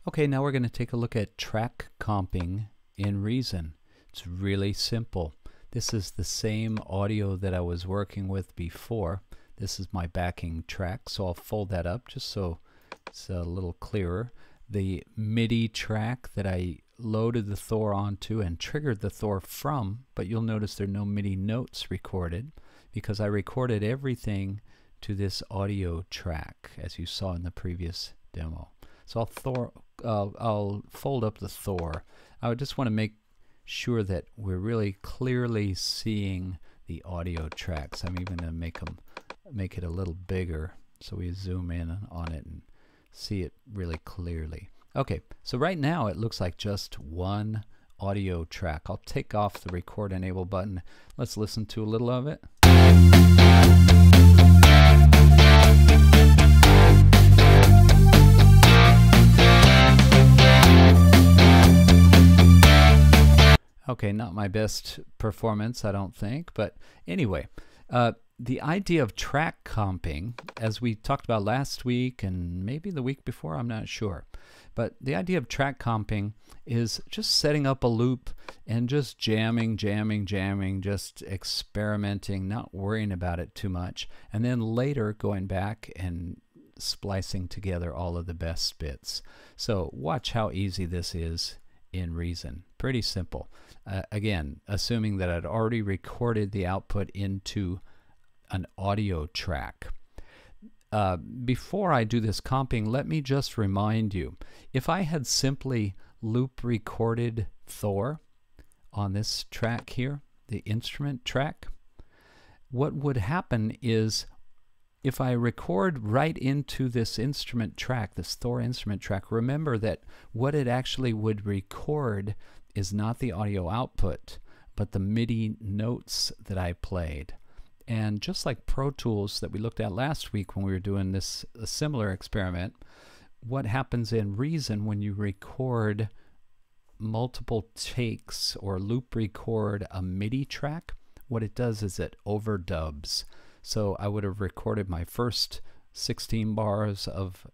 Okay, now we're going to take a look at track comping in Reason. It's really simple. This is the same audio that I was working with before. This is my backing track, so I'll fold that up just so it's a little clearer. The MIDI track that I loaded the Thor onto and triggered the Thor from, but you'll notice there are no MIDI notes recorded because I recorded everything to this audio track as you saw in the previous demo. So I'll fold up the Thor. I would just want to make sure that we're really clearly seeing the audio tracks. I'm even going to make it a little bigger so we zoom in on it and see it really clearly. Okay, so right now it looks like just one audio track. I'll take off the record enable button. Let's listen to a little of it. Okay, not my best performance, I don't think, but anyway, the idea of track comping, as we talked about last week and maybe the week before, I'm not sure, but the idea of track comping is just setting up a loop and just jamming, just experimenting, not worrying about it too much, and then later going back and splicing together all of the best bits. So watch how easy this is in Reason. Pretty simple. Again, assuming that I'd already recorded the output into an audio track. Before I do this comping, let me just remind you, if I had simply loop recorded Thor on this track here, the instrument track, what would happen is if I record right into this instrument track, this Thor instrument track, remember that what it actually would record is not the audio output, but the MIDI notes that I played. And just like Pro Tools that we looked at last week when we were doing this a similar experiment, what happens in Reason when you record multiple takes or loop record a MIDI track, what it does is it overdubs. So I would have recorded my first 16 bars of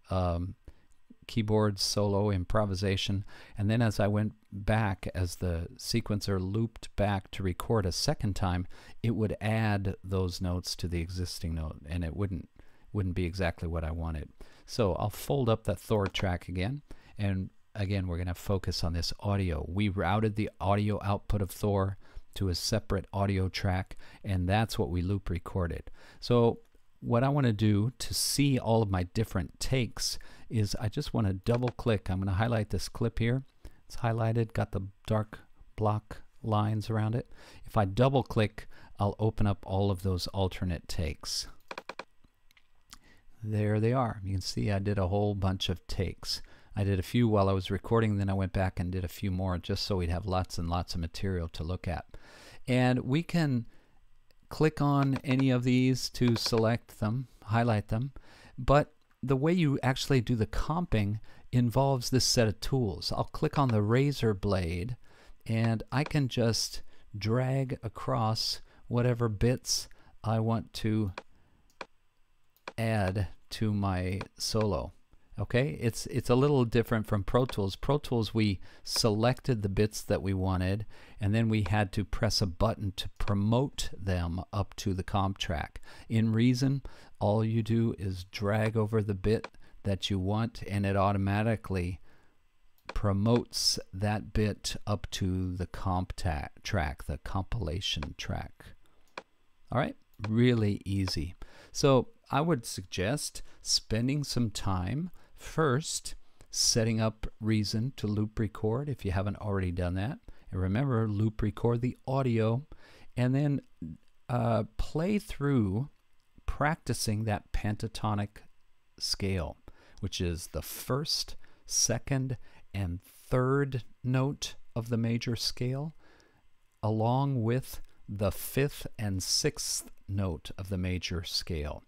keyboard solo improvisation, and then as I went back, as the sequencer looped back to record a second time, it would add those notes to the existing note, and it wouldn't be exactly what I wanted. So I'll fold up that Thor track again, and again we're going to focus on this audio. We routed the audio output of Thor to a separate audio track, and that's what we loop recorded. So what I want to do to see all of my different takes is I just want to double click. I'm going to highlight this clip here. It's highlighted, got the dark block lines around it. If I double click, I'll open up all of those alternate takes. There they are. You can see I did a whole bunch of takes. I did a few while I was recording, then I went back and did a few more just so we'd have lots and lots of material to look at. And we can click on any of these to select them, highlight them, but the way you actually do the comping involves this set of tools. I'll click on the razor blade and I can just drag across whatever bits I want to add to my solo. Okay, it's a little different from Pro Tools. Pro Tools, we selected the bits that we wanted, and then we had to press a button to promote them up to the comp track. In Reason, all you do is drag over the bit that you want, and it automatically promotes that bit up to the comp track, the compilation track. All right, really easy. So I would suggest spending some time first setting up Reason to loop record if you haven't already done that. And remember, loop record the audio, and then play through practicing that pentatonic scale, which is the first, second, and third note of the major scale, along with the fifth and sixth note of the major scale.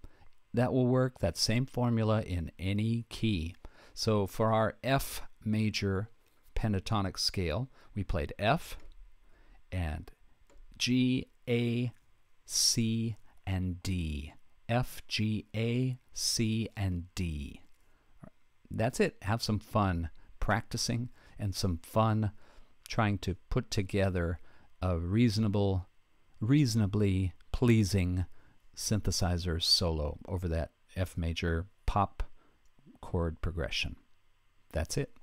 That will work, that same formula, in any key. So for our F major pentatonic scale, we played F and G, A, C, and D. F, G, A, C, and D. That's it. Have some fun practicing and some fun trying to put together a reasonably pleasing synthesizer solo over that F major pop chord progression. That's it.